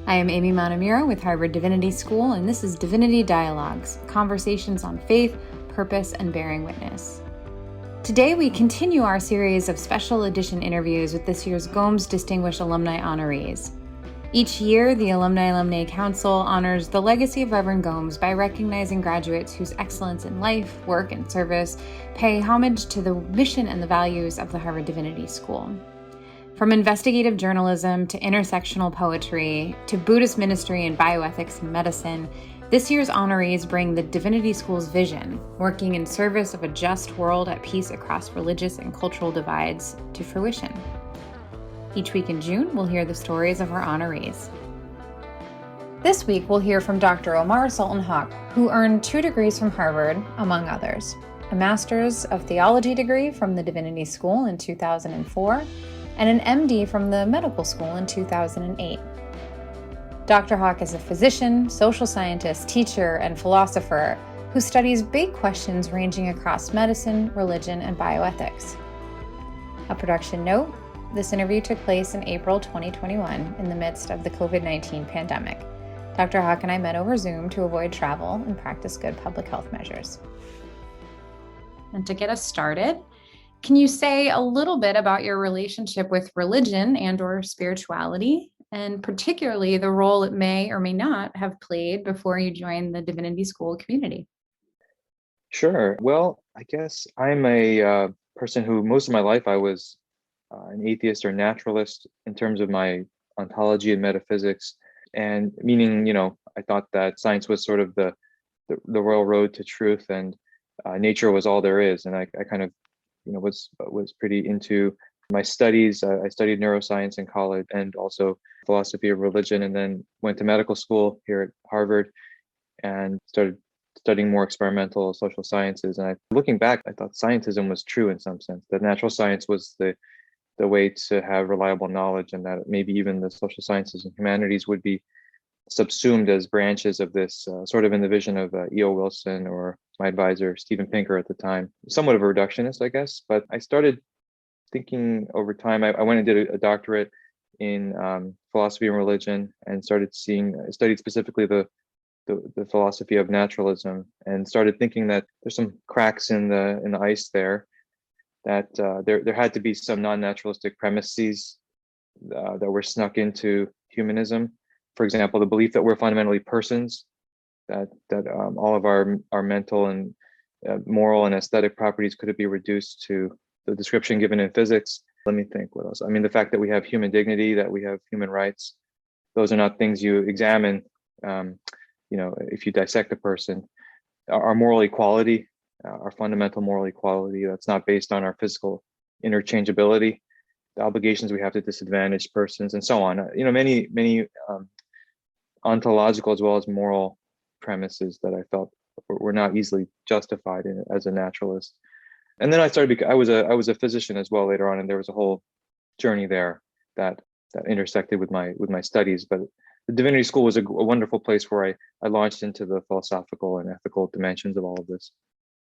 I am Amy Montemuro with Harvard Divinity School, and this is Divinity Dialogues, conversations on faith, purpose, and bearing witness. Today, we continue our series of special edition interviews with this year's Gomes Distinguished Alumni Honorees. Each year, the Alumni Council honors the legacy of Reverend Gomes by recognizing graduates whose excellence in life, work, and service pay homage to the mission and the values of the Harvard Divinity School. From investigative journalism to intersectional poetry to Buddhist ministry and bioethics and medicine, this year's honorees bring the Divinity School's vision, working in service of a just world at peace across religious and cultural divides, to fruition. Each week in June, we'll hear the stories of our honorees. This week, we'll hear from Dr. Omar Sultan Haque, who earned 2 degrees from Harvard, among others: a Master's of Theology degree from the Divinity School in 2004, and an MD from the medical school in 2008. Dr. Haque is a physician, social scientist, teacher, and philosopher who studies big questions ranging across medicine, religion, and bioethics. A production note: this interview took place in April 2021 in the midst of the COVID-19 pandemic. Dr. Haque and I met over Zoom to avoid travel and practice good public health measures. And to get us started, can you say a little bit about your relationship with religion and/or spirituality, and particularly the role it may or may not have played before you joined the Divinity School community? Sure. Well, I guess I'm a person who most of my life I was an atheist or naturalist in terms of my ontology and metaphysics, and meaning, I thought that science was sort of the royal road to truth, and nature was all there is, and I kind of was pretty into my studies. I studied neuroscience in college and also philosophy of religion, and then went to medical school here at Harvard and started studying more experimental social sciences. And looking back, I thought scientism was true in some sense, that natural science was the way to have reliable knowledge, and that maybe even the social sciences and humanities would be subsumed as branches of this, sort of in the vision of E.O. Wilson or my advisor, Steven Pinker at the time. Somewhat of a reductionist, I guess, but I started thinking over time. I went and did a doctorate in philosophy and religion, and studied specifically the philosophy of naturalism, and started thinking that there's some cracks in the ice there, that there had to be some non-naturalistic premises that were snuck into humanism. For example, the belief that we're fundamentally persons, that all of our mental and moral and aesthetic properties could be reduced to the description given in physics. Let me think, what else? I mean, the fact that we have human dignity, that we have human rights, those are not things you examine, if you dissect a person. Our moral equality, our fundamental moral equality, that's not based on our physical interchangeability, the obligations we have to disadvantaged persons, and so on. Many ontological as well as moral premises that I felt were not easily justified as a naturalist. And then I was a physician as well later on, and there was a whole journey there that intersected with my studies. But the Divinity School was a wonderful place where I launched into the philosophical and ethical dimensions of all of this.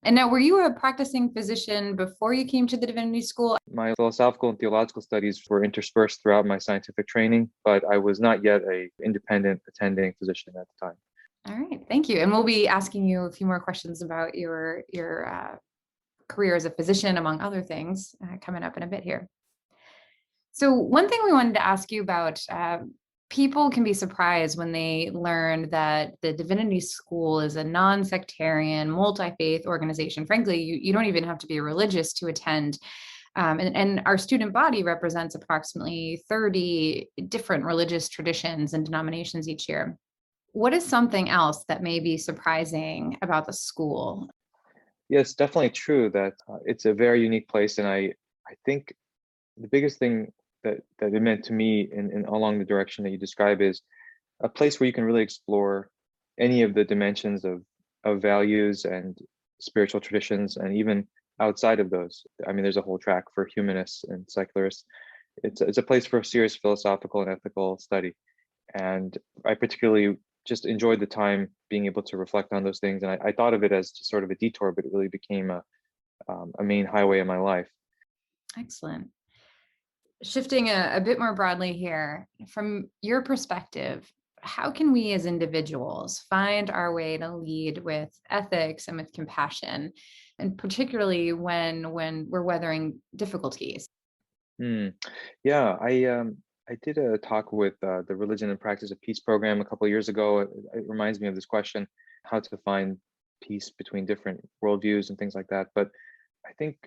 And now, were you a practicing physician before you came to the Divinity School? My philosophical and theological studies were interspersed throughout my scientific training, but I was not yet an independent attending physician at the time. All right, thank you. And we'll be asking you a few more questions about your career as a physician, among other things, coming up in a bit here. So one thing we wanted to ask you about, people can be surprised when they learn that the Divinity School is a non-sectarian, multi-faith organization. Frankly, you don't even have to be religious to attend. And our student body represents approximately 30 different religious traditions and denominations each year. What is something else that may be surprising about the school? Yes, definitely true that it's a very unique place. And I think the biggest thing that it meant to me in along the direction that you describe is a place where you can really explore any of the dimensions of values and spiritual traditions, and even outside of those. I mean, there's a whole track for humanists and secularists. It's a place for serious philosophical and ethical study. And I particularly just enjoyed the time being able to reflect on those things. And I thought of it as just sort of a detour, but it really became a main highway in my life. Excellent. Shifting a bit more broadly here, from your perspective, how can we as individuals find our way to lead with ethics and with compassion, and particularly when we're weathering difficulties? Hmm. Yeah, I did a talk with the Religion and Practice of Peace program a couple of years ago. It reminds me of this question, how to find peace between different worldviews and things like that. But I think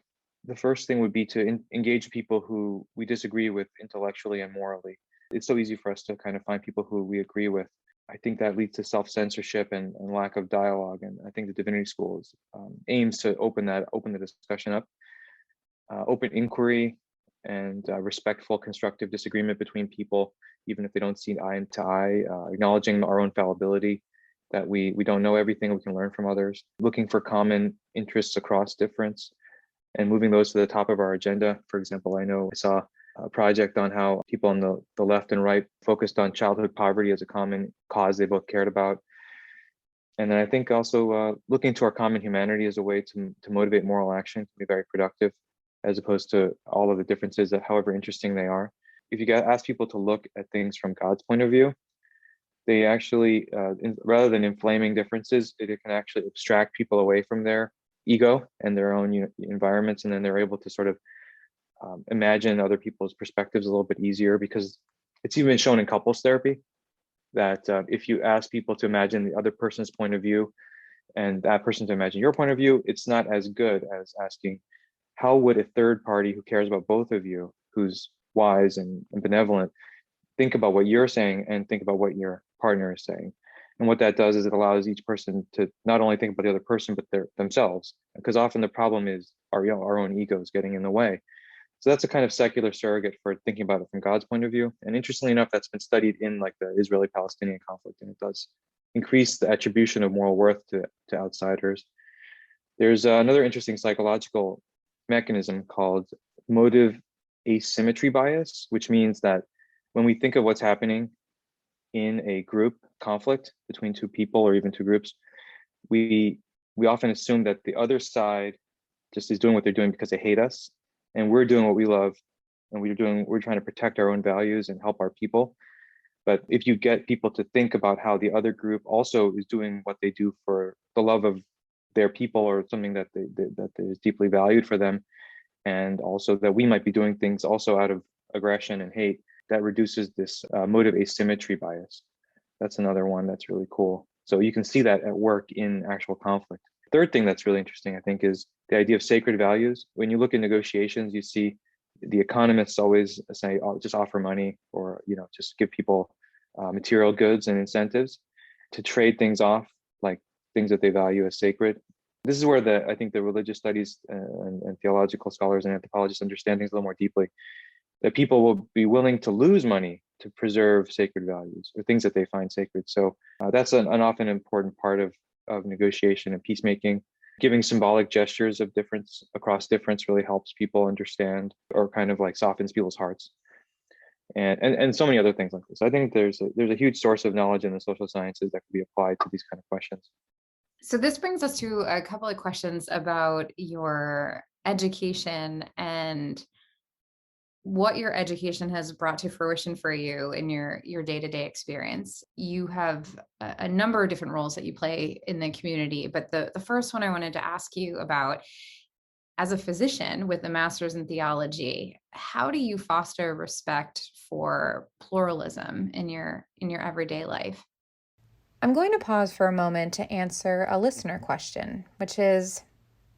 the first thing would be to engage people who we disagree with intellectually and morally. It's so easy for us to kind of find people who we agree with. I think that leads to self-censorship and lack of dialogue. And I think the Divinity School aims to open the discussion up, open inquiry, and respectful, constructive disagreement between people, even if they don't see eye to eye, acknowledging our own fallibility, that we don't know everything, we can learn from others, looking for common interests across difference, and moving those to the top of our agenda. For example, I know I saw a project on how people on the left and right focused on childhood poverty as a common cause they both cared about. And then I think also looking to our common humanity as a way to motivate moral action can be very productive, as opposed to all of the differences that, however interesting they are. If you ask people to look at things from God's point of view, they actually, rather than inflaming differences, it can actually abstract people away from their ego and their own environments, and then they're able to sort of imagine other people's perspectives a little bit easier, because it's even shown in couples therapy that if you ask people to imagine the other person's point of view and that person to imagine your point of view, it's not as good as asking, how would a third party who cares about both of you, who's wise and benevolent, think about what you're saying and think about what your partner is saying? And what that does is it allows each person to not only think about the other person, but themselves. Because often the problem is our own egos getting in the way. So that's a kind of secular surrogate for thinking about it from God's point of view. And interestingly enough, that's been studied in like the Israeli-Palestinian conflict, and it does increase the attribution of moral worth to outsiders. There's another interesting psychological mechanism called motive asymmetry bias, which means that when we think of what's happening in a group conflict between two people or even two groups, we often assume that the other side just is doing what they're doing because they hate us, and we're doing what we love, and we're trying to protect our own values and help our people. But if you get people to think about how the other group also is doing what they do for the love of their people or something that is deeply valued for them, and also that we might be doing things also out of aggression and hate, that reduces this motive asymmetry bias. That's another one that's really cool. So you can see that at work in actual conflict. Third thing that's really interesting, I think, is the idea of sacred values. When you look at negotiations, you see the economists always say, "Oh, just offer money," or just give people material goods and incentives to trade things off, like things that they value as sacred. This is where I think the religious studies and theological scholars and anthropologists understand things a little more deeply. That people will be willing to lose money to preserve sacred values or things that they find sacred. So that's an often important part of negotiation and peacemaking. Giving symbolic gestures of difference across difference really helps people understand, or kind of like softens people's hearts, and so many other things like this. I think there's a huge source of knowledge in the social sciences that can be applied to these kind of questions. So this brings us to a couple of questions about your education and what your education has brought to fruition for you in your day-to-day experience. You have a number of different roles that you play in the community, but the first one I wanted to ask you about, as a physician with a master's in theology, how do you foster respect for pluralism in your everyday life? I'm going to pause for a moment to answer a listener question, which is,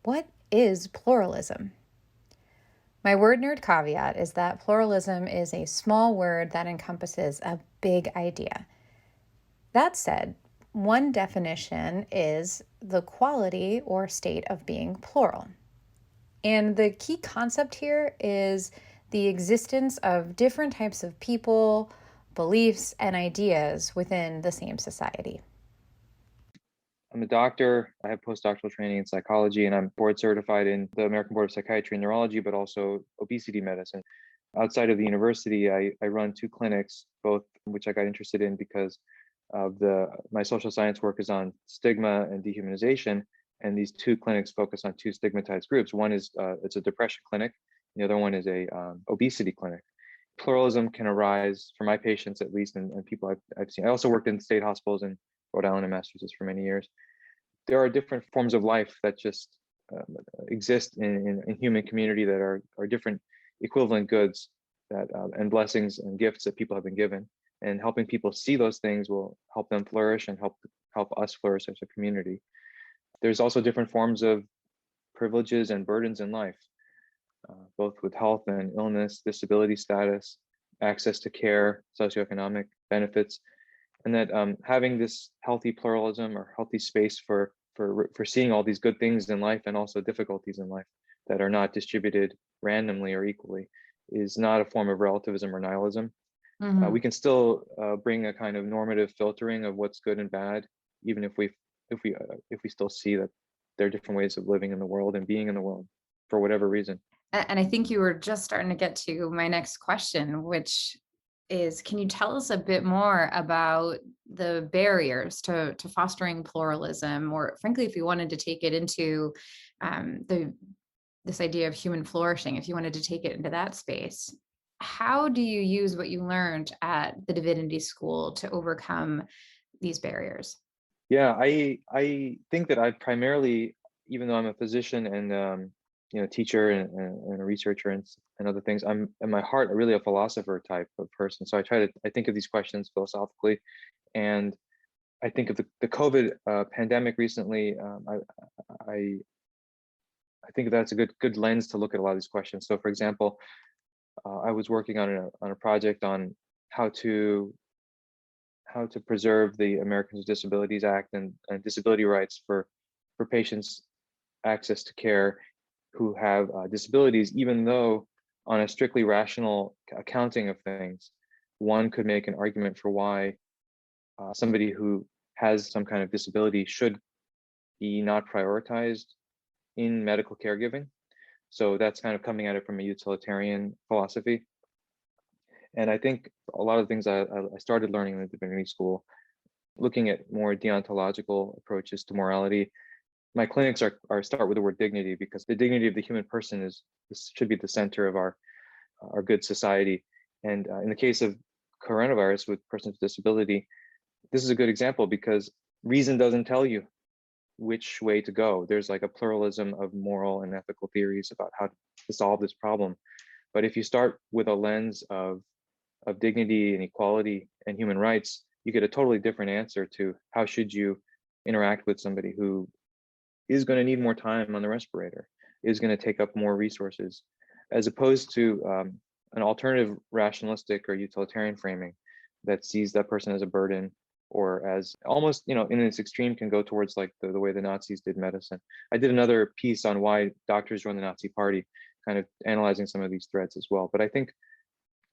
what is pluralism? My word nerd caveat is that pluralism is a small word that encompasses a big idea. That said, one definition is the quality or state of being plural. And the key concept here is the existence of different types of people, beliefs, and ideas within the same society. I'm a doctor. I have postdoctoral training in psychology, and I'm board certified in the American Board of Psychiatry and Neurology, but also obesity medicine. Outside of the university, I run two clinics, both which I got interested in because of my social science work is on stigma and dehumanization, and these two clinics focus on two stigmatized groups. One is it's a depression clinic, and the other one is a obesity clinic. pluralism can arise for my patients, at least, and people I've seen. I also worked in state hospitals in Rhode Island and Massachusetts for many years. There are different forms of life that just exist in human community that are different equivalent goods that and blessings and gifts that people have been given. And helping people see those things will help them flourish and help us flourish as a community. There's also different forms of privileges and burdens in life, both with health and illness, disability status, access to care, socioeconomic benefits, and that having this healthy pluralism or healthy space for seeing all these good things in life and also difficulties in life that are not distributed randomly or equally is not a form of relativism or nihilism. We can still bring a kind of normative filtering of what's good and bad, even if we still see that there are different ways of living in the world and being in the world for whatever reason. And I think you were just starting to get to my next question, which is, can you tell us a bit more about the barriers to fostering pluralism, or frankly, if you wanted to take it into this idea of human flourishing, if you wanted to take it into that space, how do you use what you learned at the Divinity School to overcome these barriers? Yeah, I think that I primarily, even though I'm a physician and teacher and a researcher and other things, I'm at my heart really a philosopher type of person. So I think of these questions philosophically, and I think of the COVID pandemic recently. I think that's a good lens to look at a lot of these questions. So, for example, I was working on a project on how to preserve the Americans with Disabilities Act and disability rights for patients' access to care who have disabilities, even though on a strictly rational accounting of things, one could make an argument for why somebody who has some kind of disability should be not prioritized in medical caregiving. So that's kind of coming at it from a utilitarian philosophy. And I think a lot of the things I started learning in the Divinity School, looking at more deontological approaches to morality. My clinics start with the word dignity, because the dignity of the human person should be the center of our good society. And in the case of coronavirus with persons with disability, this is a good example because reason doesn't tell you which way to go. There's like a pluralism of moral and ethical theories about how to solve this problem. But if you start with a lens of dignity and equality and human rights, you get a totally different answer to how should you interact with somebody who is going to need more time on the respirator, is going to take up more resources, as opposed to an alternative rationalistic or utilitarian framing that sees that person as a burden, or as almost, in its extreme can go towards like the way the Nazis did medicine. I did another piece on why doctors joined the Nazi Party, kind of analyzing some of these threads as well. But I think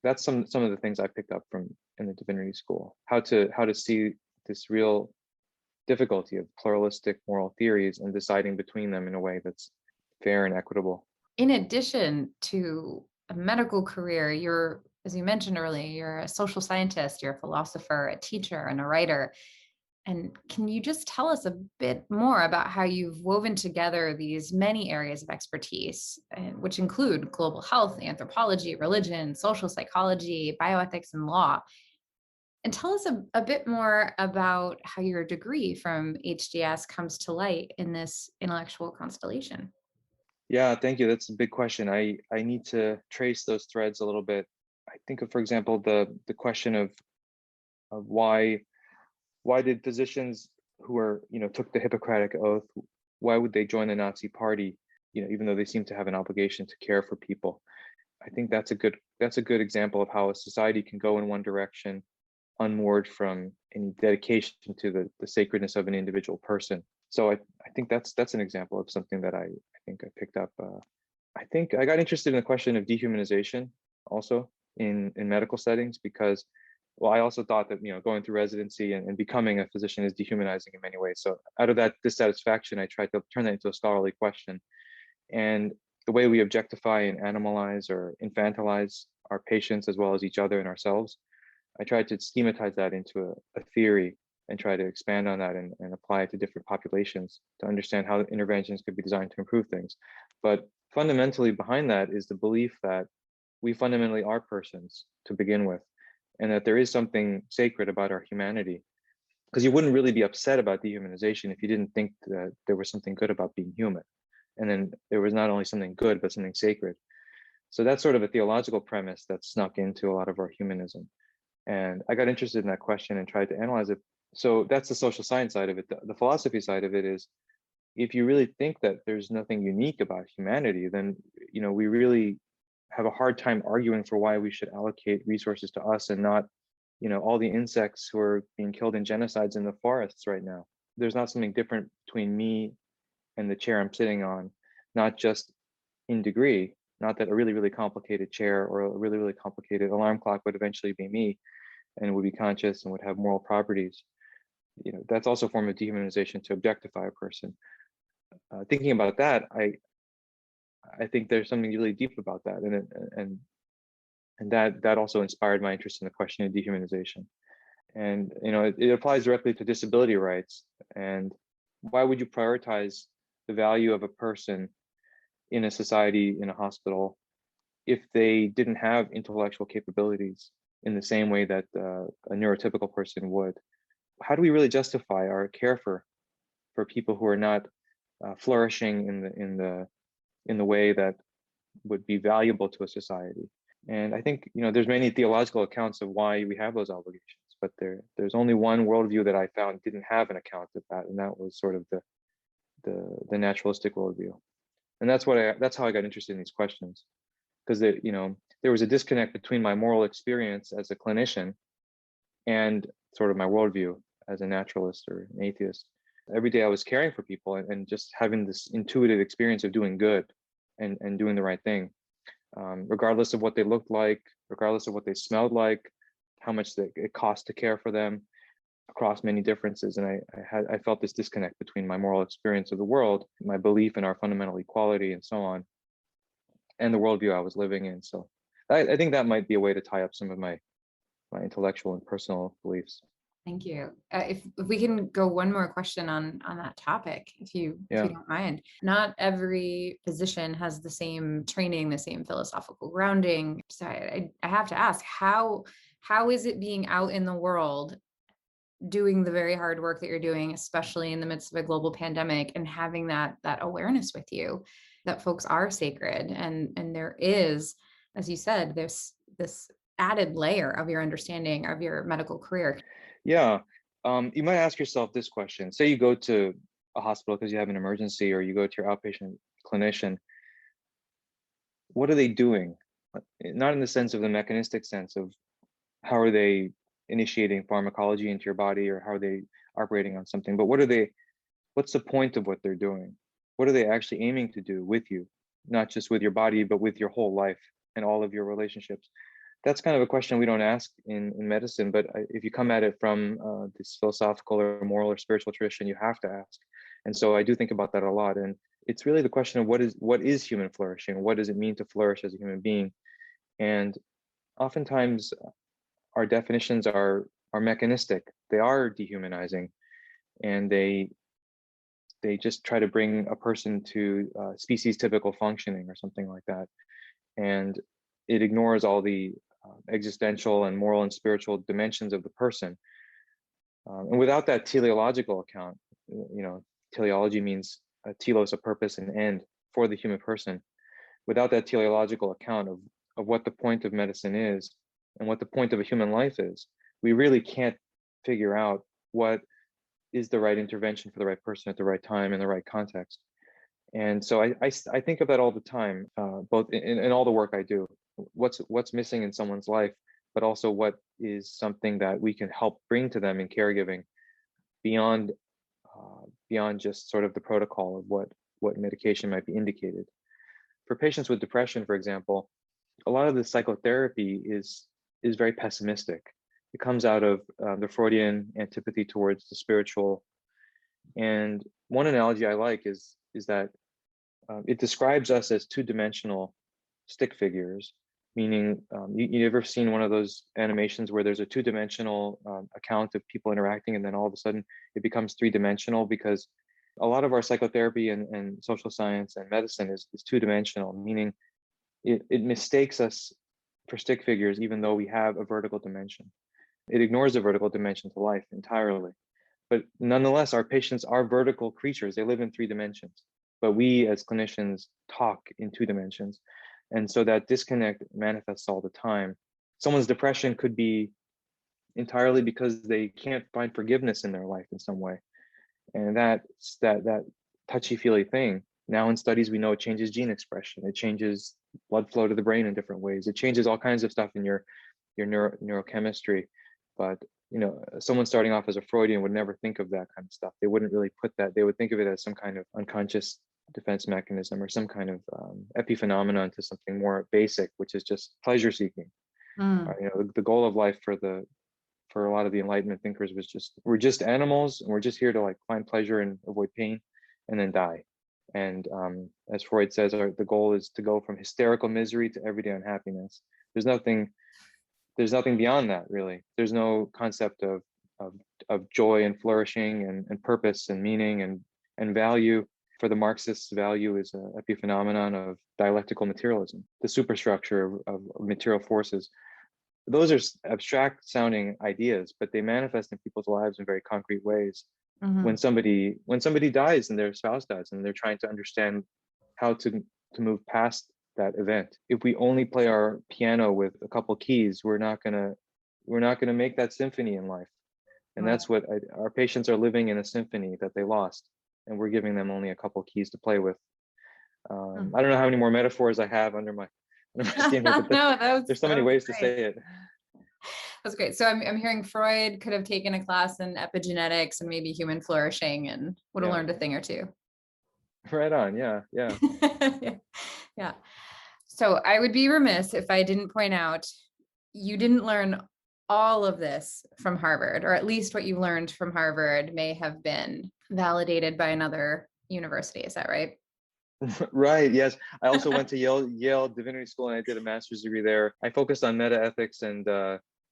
that's some of the things I picked up from in the Divinity School, how to see this real difficulty of pluralistic moral theories and deciding between them in a way that's fair and equitable. In addition to a medical career, you're, as you mentioned earlier, you're a social scientist, you're a philosopher, a teacher, and a writer. And can you just tell us a bit more about how you've woven together these many areas of expertise, which include global health, anthropology, religion, social psychology, bioethics, and law? And tell us a bit more about how your degree from HDS comes to light in this intellectual constellation. Yeah, thank you. That's a big question. I need to trace those threads a little bit. I think of, for example, the question of why did physicians who are, took the Hippocratic Oath, why would they join the Nazi Party, even though they seem to have an obligation to care for people? I think that's a good example of how a society can go in one direction, unmoored from any dedication to the sacredness of an individual person. So I think that's an example of something that I think I picked up. I think I got interested in the question of dehumanization also in medical settings, because, well, I also thought that, going through residency and becoming a physician is dehumanizing in many ways. So out of that dissatisfaction, I tried to turn that into a scholarly question. And the way we objectify and animalize or infantilize our patients as well as each other and ourselves, I tried to schematize that into a theory and try to expand on that and apply it to different populations to understand how interventions could be designed to improve things. But fundamentally behind that is the belief that we fundamentally are persons to begin with, and that there is something sacred about our humanity. Because you wouldn't really be upset about dehumanization if you didn't think that there was something good about being human. And then there was not only something good, but something sacred. So that's sort of a theological premise that snuck into a lot of our humanism. And I got interested in that question and tried to analyze it. So that's the social science side of it. The philosophy side of it is, if you really think that there's nothing unique about humanity, then we really have a hard time arguing for why we should allocate resources to us and not all the insects who are being killed in genocides in the forests right now. There's not something different between me and the chair I'm sitting on, not just in degree, not that a really, really complicated chair or a really, really complicated alarm clock would eventually be me and would be conscious and would have moral properties. That's also a form of dehumanization, to objectify a person. Thinking about that, I think there's something really deep about that, and that also inspired my interest in the question of dehumanization. And it applies directly to disability rights. And why would you prioritize the value of a person in a society, in a hospital, if they didn't have intellectual capabilities in the same way that a neurotypical person would? How do we really justify our care for people who are not flourishing in the way that would be valuable to a society? And I think there's many theological accounts of why we have those obligations, but there's only one worldview that I found didn't have an account of that, and that was sort of the naturalistic worldview. And that's how I got interested in these questions, because there was a disconnect between my moral experience as a clinician and sort of my worldview as a naturalist or an atheist. Every day I was caring for people and just having this intuitive experience of doing good and doing the right thing, regardless of what they looked like, regardless of what they smelled like, how much it cost to care for them, across many differences. And I felt this disconnect between my moral experience of the world, my belief in our fundamental equality and so on, and the worldview I was living in. So I think that might be a way to tie up some of my intellectual and personal beliefs. Thank you. If we can go one more question on that topic, if you don't mind. Not every physician has the same training, the same philosophical grounding. So I have to ask, how is it being out in the world, doing the very hard work that you're doing, especially in the midst of a global pandemic, and having that awareness with you that folks are sacred, and there is, as you said, this added layer of your understanding of your medical career? Yeah. You might ask yourself this question. Say you go to a hospital because you have an emergency, or you go to your outpatient clinician. What are they doing? Not in the sense of the mechanistic sense of how are they initiating pharmacology into your body, or how are they operating on something, but what's the point of what they're doing? What are they actually aiming to do with you? Not just with your body, but with your whole life and all of your relationships. That's kind of a question we don't ask in medicine, but if you come at it from this philosophical or moral or spiritual tradition, you have to ask. And so I do think about that a lot. And it's really the question of what is human flourishing? What does it mean to flourish as a human being? And oftentimes our definitions are mechanistic. They are dehumanizing, and they just try to bring a person to species typical functioning or something like that. And it ignores all the existential and moral and spiritual dimensions of the person. And without that teleological account, teleology means telos, a purpose and end for the human person. Without that teleological account of what the point of medicine is and what the point of a human life is, we really can't figure out what is the right intervention for the right person at the right time in the right context. And so I think of that all the time, both in all the work I do. What's missing in someone's life, but also what is something that we can help bring to them in caregiving beyond just sort of the protocol of what medication might be indicated. For patients with depression, for example, a lot of the psychotherapy is very pessimistic. It comes out of the Freudian antipathy towards the spiritual. And one analogy I like is that it describes us as two-dimensional stick figures, meaning you ever seen one of those animations where there's a two-dimensional account of people interacting, and then all of a sudden it becomes three-dimensional? Because a lot of our psychotherapy and social science and medicine is two-dimensional, meaning it mistakes us for stick figures, even though we have a vertical dimension. It ignores the vertical dimension to life entirely. But nonetheless, our patients are vertical creatures. They live in 3 dimensions. But we as clinicians talk in 2 dimensions. And so that disconnect manifests all the time. Someone's depression could be entirely because they can't find forgiveness in their life in some way. And that touchy-feely thing. Now in studies, we know it changes gene expression. It changes blood flow to the brain in different ways. It changes all kinds of stuff in your neurochemistry. But someone starting off as a Freudian would never think of that kind of stuff. They wouldn't really put that. They would think of it as some kind of unconscious defense mechanism or some kind of epiphenomenon to something more basic, which is just pleasure seeking. The goal of life for a lot of the Enlightenment thinkers was we're just animals and we're just here to like find pleasure and avoid pain and then die. And as Freud says, the goal is to go from hysterical misery to everyday unhappiness. There's nothing beyond that, really. There's no concept of joy and flourishing and purpose and meaning and value. For the Marxists, value is an epiphenomenon of dialectical materialism, the superstructure of material forces. Those are abstract sounding ideas, but they manifest in people's lives in very concrete ways. Mm-hmm. When somebody dies and their spouse dies and they're trying to understand how to move past that event. If we only play our piano with a couple keys, we're not gonna make that symphony in life. And that's what our patients are living in, a symphony that they lost, and we're giving them only a couple keys to play with. I don't know how many more metaphors I have under my steam here, but there's so many ways to say it. That's great. So I'm hearing Freud could have taken a class in epigenetics and maybe human flourishing and would have learned a thing or two. Right on. Yeah. Yeah. So I would be remiss if I didn't point out you didn't learn all of this from Harvard, or at least what you learned from Harvard may have been validated by another university. Is that right? Right. Yes. I also went to Yale Divinity School and I did a master's degree there. I focused on meta-ethics and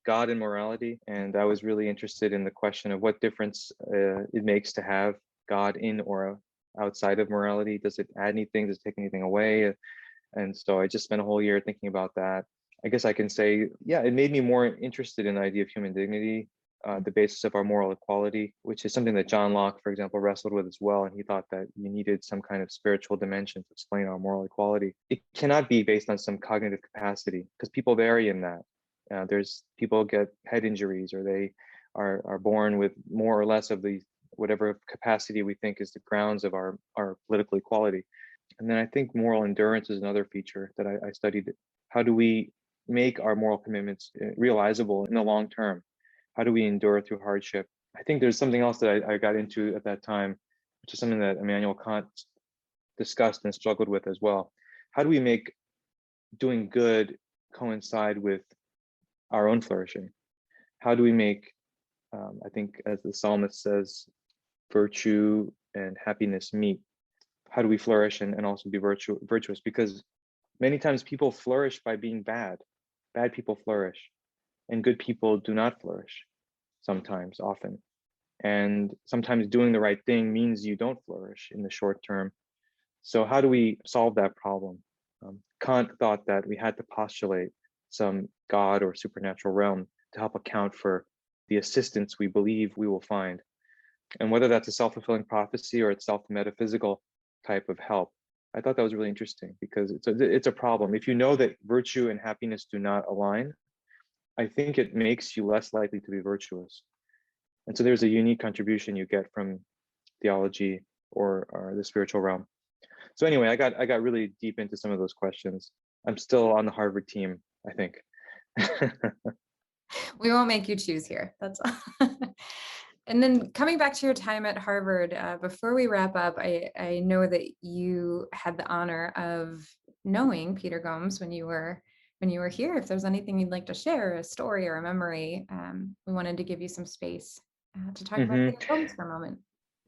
God and morality. And I was really interested in the question of what difference it makes to have God in or outside of morality. Does it add anything? Does it take anything away? And so I just spent a whole year thinking about that. I guess I can say, it made me more interested in the idea of human dignity, the basis of our moral equality, which is something that John Locke, for example, wrestled with as well. And he thought that you needed some kind of spiritual dimension to explain our moral equality. It cannot be based on some cognitive capacity because people vary in that. There's people get head injuries, or they are born with more or less of the whatever capacity we think is the grounds of our political equality. And then I think moral endurance is another feature that I studied. How do we make our moral commitments realizable in the long term? How do we endure through hardship? I think there's something else that I got into at that time, which is something that Immanuel Kant discussed and struggled with as well. How do we make doing good coincide with our own flourishing? How do we make, I think as the psalmist says, virtue and happiness meet? How do we flourish and also be virtuous? Because many times people flourish by being bad. Bad people flourish, and good people do not flourish sometimes, often. And sometimes doing the right thing means you don't flourish in the short term. So how do we solve that problem? Kant thought that we had to postulate some God or supernatural realm to help account for the assistance we believe we will find. And whether that's a self-fulfilling prophecy or itself metaphysical type of help. I thought that was really interesting because it's a problem. If you know that virtue and happiness do not align, I think it makes you less likely to be virtuous. And so there's a unique contribution you get from theology or the spiritual realm. So anyway, I got really deep into some of those questions. I'm still on the Harvard team, I think. We won't make you choose here. That's all. And then coming back to your time at Harvard, before we wrap up, I know that you had the honor of knowing Peter Gomes when you were here. If there's anything you'd like to share, a story or a memory, we wanted to give you some space to talk about Peter Gomes for a moment.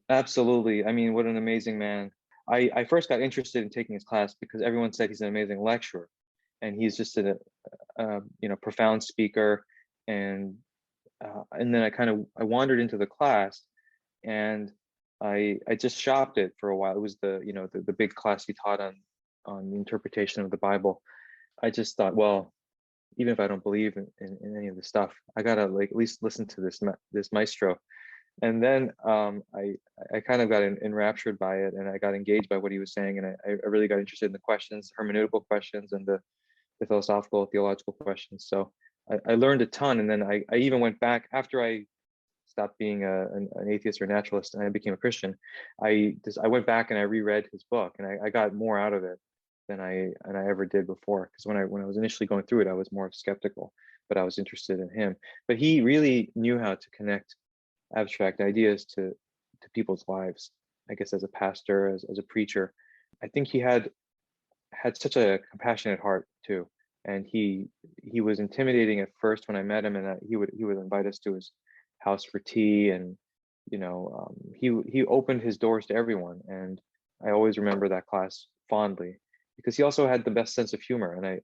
Absolutely. I mean, what an amazing man. I first got interested in taking his class because everyone said he's an amazing lecturer, and he's just a profound speaker. And then I wandered into the class, and I just shopped it for a while. It was the big class he taught on the interpretation of the Bible. I just thought, well, even if I don't believe in any of the stuff, I gotta like at least listen to this maestro. And then I kind of got enraptured by it, and I got engaged by what he was saying, and I really got interested in the questions, hermeneutical questions, and the philosophical, theological questions. So I learned a ton, and then I even went back after I stopped being an atheist or naturalist, and I became a Christian. I went back and I reread his book, and I got more out of it than I ever did before. Because when I was initially going through it, I was more skeptical, but I was interested in him. But he really knew how to connect abstract ideas to people's lives. I guess as a pastor, as a preacher, I think he had such a compassionate heart too. And he was intimidating at first when I met him, and he would invite us to his house for tea, and he opened his doors to everyone, and I always remember that class fondly because he also had the best sense of humor, and I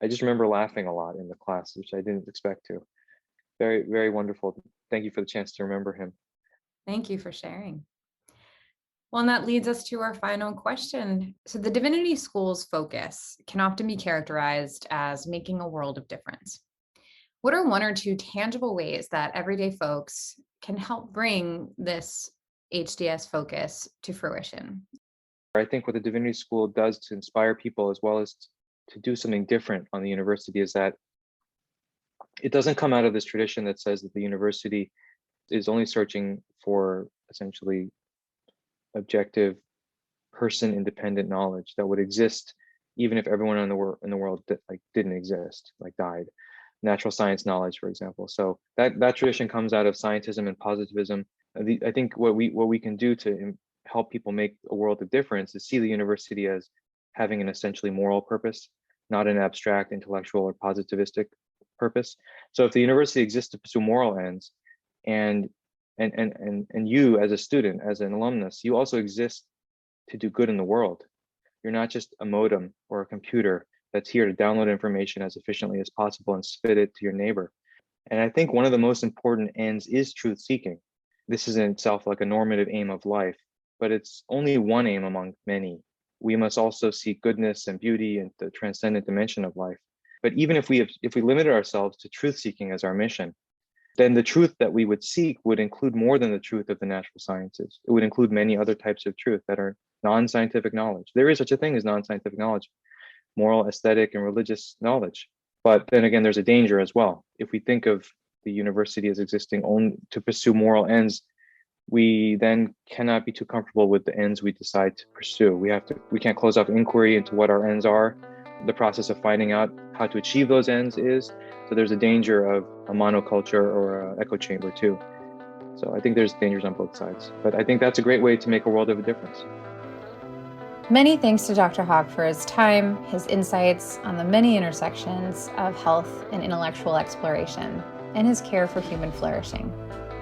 just remember laughing a lot in the class, which I didn't expect to. Very, very wonderful. Thank you for the chance to remember him. Thank you for sharing. Well, and that leads us to our final question. So the Divinity School's focus can often be characterized as making a world of difference. What are one or two tangible ways that everyday folks can help bring this HDS focus to fruition? I think what the Divinity School does to inspire people as well as to do something different on the university is that it doesn't come out of this tradition that says that the university is only searching for essentially objective, person independent knowledge that would exist even if everyone in the world didn't exist, like died. Natural science knowledge, for example. So that tradition comes out of scientism and positivism. I think what we can do to help people make a world of difference is see the university as having an essentially moral purpose, not an abstract intellectual or positivistic purpose. So if the university exists to pursue moral ends, and you as a student, as an alumnus, you also exist to do good in the world. You're not just a modem or a computer that's here to download information as efficiently as possible and spit it to your neighbor. And I think one of the most important ends is truth seeking. This is in itself like a normative aim of life, but it's only one aim among many. We must also seek goodness and beauty and the transcendent dimension of life. But even if we limited ourselves to truth seeking as our mission, then the truth that we would seek would include more than the truth of the natural sciences. It would include many other types of truth that are non-scientific knowledge. There is such a thing as non-scientific knowledge, moral, aesthetic, and religious knowledge. But then again, there's a danger as well. If we think of the university as existing only to pursue moral ends, we then cannot be too comfortable with the ends we decide to pursue. We can't close off inquiry into what our ends are. The process of finding out how to achieve those ends is. So there's a danger of a monoculture or an echo chamber too. So I think there's dangers on both sides. But I think that's a great way to make a world of a difference. Many thanks to Dr. Haque for his time, his insights on the many intersections of health and intellectual exploration, and his care for human flourishing.